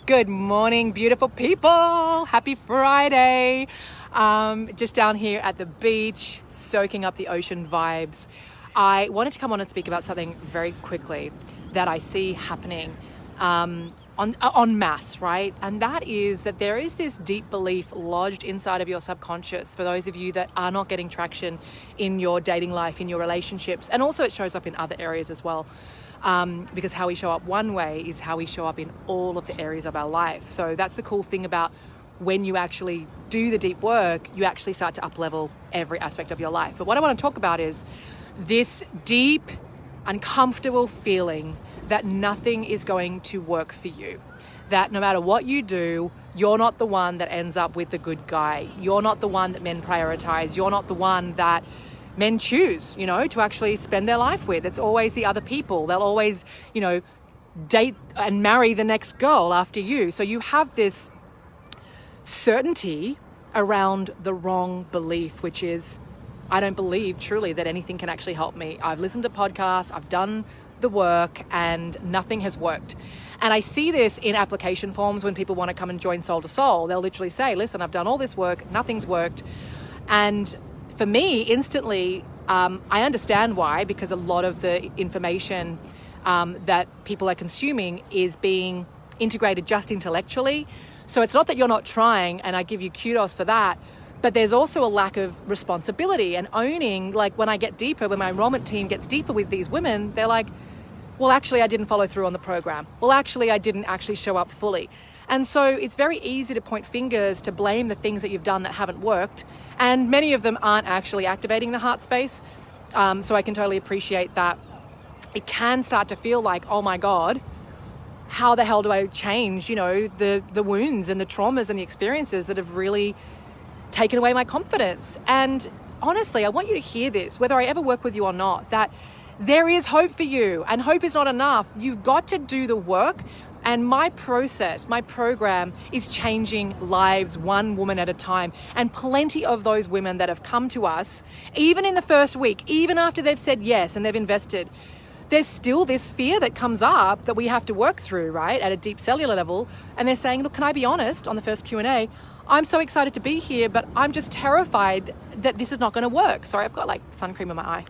Good morning, beautiful people. Happy Friday. Just down here at the beach, soaking up the ocean vibes. I wanted to come on and speak about something very quickly that I see happening en masse, right? And that is that there is this deep belief lodged inside of your subconscious for those of you that are not getting traction in your dating life, in your relationships, and also it shows up in other areas as well. Because how we show up one way is how we show up in all of the areas of our life. So that's the cool thing about when you actually do the deep work, you actually start to up-level every aspect of your life. But what I want to talk about is this deep, uncomfortable feeling that nothing is going to work for you. That no matter what you do, you're not the one that ends up with the good guy. You're not the one that men prioritize. You're not the one that men choose, to actually spend their life with. It's always the other people. They'll always, date and marry the next girl after you. So you have this certainty around the wrong belief, which is, I don't believe truly that anything can actually help me. I've listened to podcasts, I've done the work, and nothing has worked. And I see this in application forms when people want to come and join Soul to Soul. They'll literally say, listen, I've done all this work, nothing's worked. And for me, instantly, I understand why, because a lot of the information that people are consuming is being integrated just intellectually. So it's not that you're not trying, and I give you kudos for that, but there's also a lack of responsibility and owning. Like when I get deeper, when my enrollment team gets deeper with these women, they're like, well, actually, I didn't follow through on the program. Well, actually, I didn't actually show up fully. And so it's very easy to point fingers, to blame the things that you've done that haven't worked. And many of them aren't actually activating the heart space. So I can totally appreciate that. It can start to feel like, oh my God, how the hell do I change, the wounds and the traumas and the experiences that have really taken away my confidence? And honestly, I want you to hear this, whether I ever work with you or not, that there is hope for you, and hope is not enough. You've got to do the work. And my process, my program is changing lives one woman at a time. And plenty of those women that have come to us, even in the first week, even after they've said yes and they've invested, there's still this fear that comes up that we have to work through, right, at a deep cellular level. And they're saying, look, can I be honest on the first Q&A? I'm so excited to be here, but I'm just terrified that this is not going to work. Sorry, I've got like sun cream in my eye.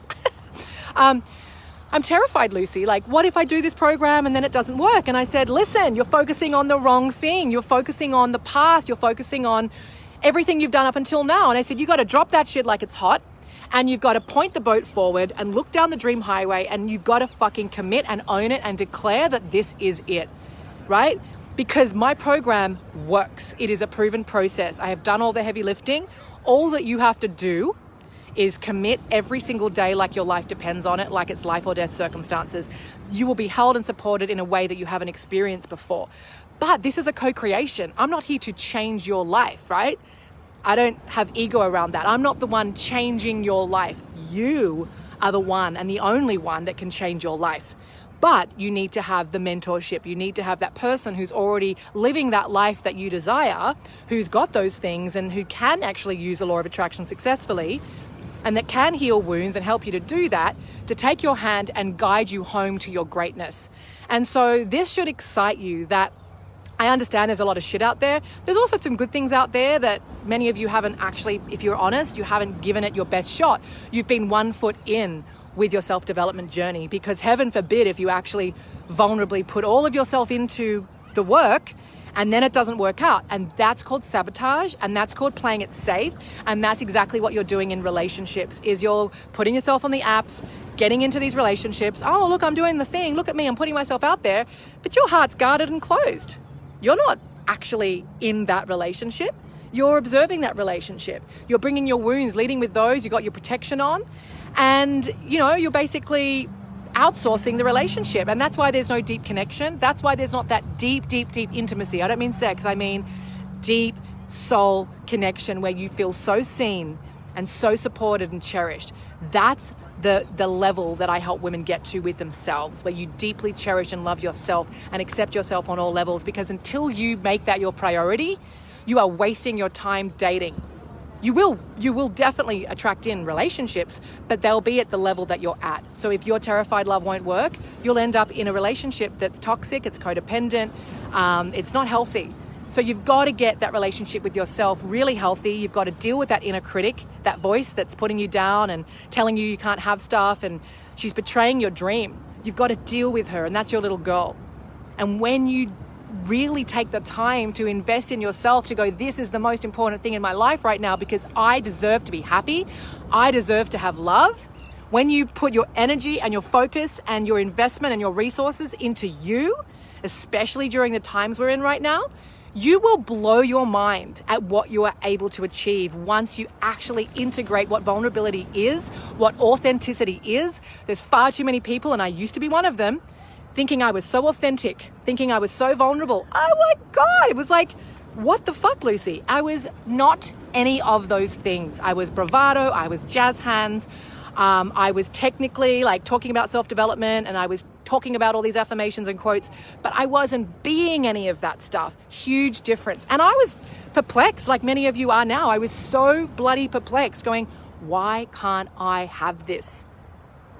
I'm terrified, Lucy. Like, what if I do this program and then it doesn't work? And I said, listen, you're focusing on the wrong thing. You're focusing on the past. You're focusing on everything you've done up until now. And I said, you got to drop that shit like it's hot, and you've got to point the boat forward and look down the dream highway, and you've got to fucking commit and own it and declare that this is it, right? Because my program works. It is a proven process. I have done all the heavy lifting. All that you have to do is commit every single day like your life depends on it, like it's life or death circumstances. You will be held and supported in a way that you haven't experienced before. But this is a co-creation. I'm not here to change your life, right? I don't have ego around that. I'm not the one changing your life. You are the one and the only one that can change your life. But you need to have the mentorship. You need to have that person who's already living that life that you desire, who's got those things and who can actually use the law of attraction successfully, and that can heal wounds and help you to do that, to take your hand and guide you home to your greatness. And so this should excite you, that I understand there's a lot of shit out there. There's also some good things out there that many of you haven't actually, if you're honest, you haven't given it your best shot. You've been 1 foot in with your self-development journey, because heaven forbid if you actually vulnerably put all of yourself into the work and then it doesn't work out. And that's called sabotage, and that's called playing it safe. And that's exactly what you're doing in relationships, is you're putting yourself on the apps, getting into these relationships. Oh, look, I'm doing the thing. Look at me, I'm putting myself out there. But your heart's guarded and closed. You're not actually in that relationship. You're observing that relationship. You're bringing your wounds, leading with those. You got your protection on. And, you're basically outsourcing the relationship. And that's why there's no deep connection. That's why there's not that deep, deep, deep intimacy. I don't mean sex. I mean deep soul connection where you feel so seen and so supported and cherished. That's the level that I help women get to with themselves, where you deeply cherish and love yourself and accept yourself on all levels. Because until you make that your priority, you are wasting your time dating. you will definitely attract in relationships, but they'll be at the level that you're at. So if you're terrified love won't work, you'll end up in a relationship that's toxic, it's codependent, it's not healthy. So you've got to get that relationship with yourself really healthy. You've got to deal with that inner critic, that voice that's putting you down and telling you can't have stuff, and she's betraying your dream. You've got to deal with her, and that's your little girl. And when you really take the time to invest in yourself, to go, this is the most important thing in my life right now because I deserve to be happy, I deserve to have love. When you put your energy and your focus and your investment and your resources into you, especially during the times we're in right now, you will blow your mind at what you are able to achieve once you actually integrate what vulnerability is, what authenticity is. There's far too many people, and I used to be one of them, thinking I was so authentic, thinking I was so vulnerable. Oh my God, it was like, what the fuck, Lucy? I was not any of those things. I was bravado, I was jazz hands, I was technically like talking about self-development, and I was talking about all these affirmations and quotes, but I wasn't being any of that stuff. Huge difference. And I was perplexed, like many of you are now. I was so bloody perplexed, going, why can't I have this?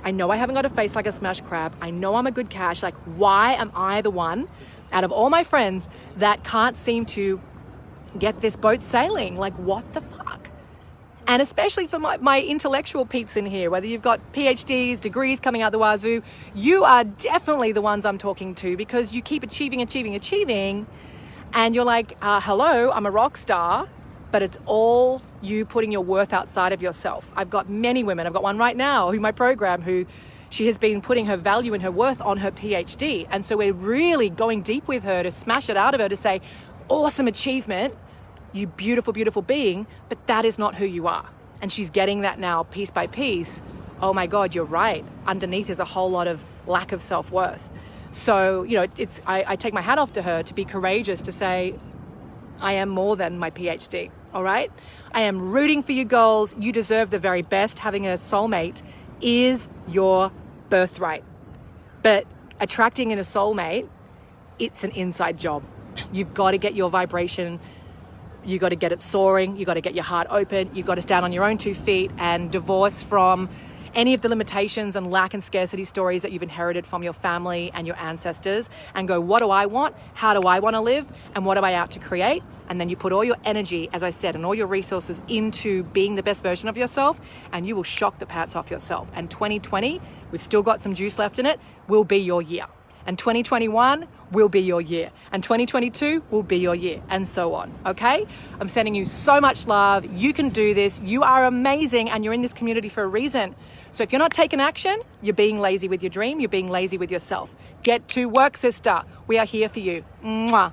I know I haven't got a face like a smashed crab. I know I'm a good cash. Like, why am I the one out of all my friends that can't seem to get this boat sailing? Like, what the fuck? And especially for my intellectual peeps in here, whether you've got PhDs, degrees coming out the wazoo, you are definitely the ones I'm talking to, because you keep achieving, and you're like, hello, I'm a rock star, but it's all you putting your worth outside of yourself. I've got many women, I've got one right now who my program, who she has been putting her value and her worth on her PhD. And so we're really going deep with her to smash it out of her, to say, awesome achievement, you beautiful, beautiful being, but that is not who you are. And she's getting that now piece by piece. Oh my God, you're right. Underneath is a whole lot of lack of self-worth. So, you know, I take my hat off to her to be courageous, to say, I am more than my PhD, all right? I am rooting for you, girls. You deserve the very best. Having a soulmate is your birthright. But attracting in a soulmate, it's an inside job. You've got to get your vibration, you got to get it soaring, you got to get your heart open, you got to stand on your own 2 feet and divorce from any of the limitations and lack and scarcity stories that you've inherited from your family and your ancestors, and go, what do I want? How do I want to live? And what am I out to create? And then you put all your energy, as I said, and all your resources into being the best version of yourself, and you will shock the pants off yourself. And 2020, we've still got some juice left in it, will be your year. And 2021 will be your year. And 2022 will be your year, and so on, okay? I'm sending you so much love. You can do this. You are amazing, and you're in this community for a reason. So if you're not taking action, you're being lazy with your dream. You're being lazy with yourself. Get to work, sister. We are here for you. Mwah.